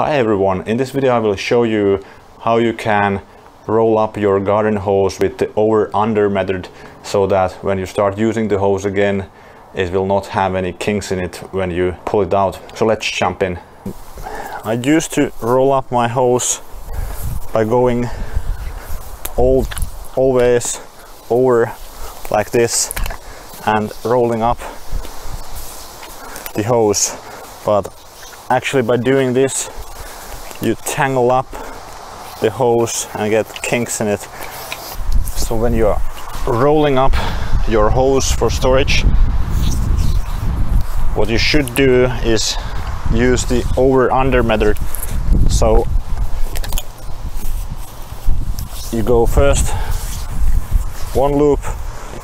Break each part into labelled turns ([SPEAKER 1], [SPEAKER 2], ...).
[SPEAKER 1] Hi everyone, in this video I will show you how you can roll up your garden hose with the over-under method so that when you start using the hose again it will not have any kinks in it when you pull it out. So let's jump in. I used to roll up my hose by going always over like this and rolling up the hose, but actually by doing this you tangle up the hose and get kinks in it. So when you are rolling up your hose for storage, what you should do is use the over-under method. So you go first one loop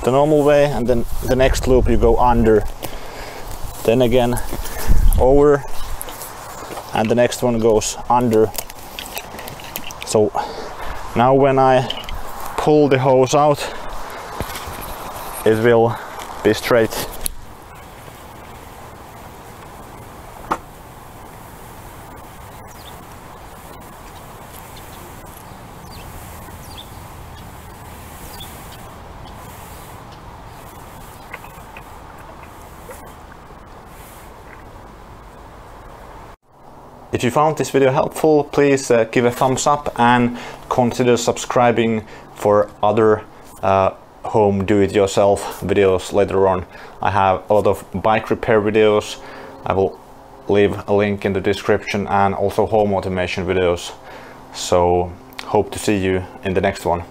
[SPEAKER 1] the normal way, and then the next loop you go under, then again over, and the next one goes under. So now when I pull the hose out, it will be straight. If you found this video helpful, please give a thumbs up and consider subscribing for other home do-it-yourself videos later on. I have a lot of bike repair videos. I will leave a link in the description, and also home automation videos. So hope to see you in the next one.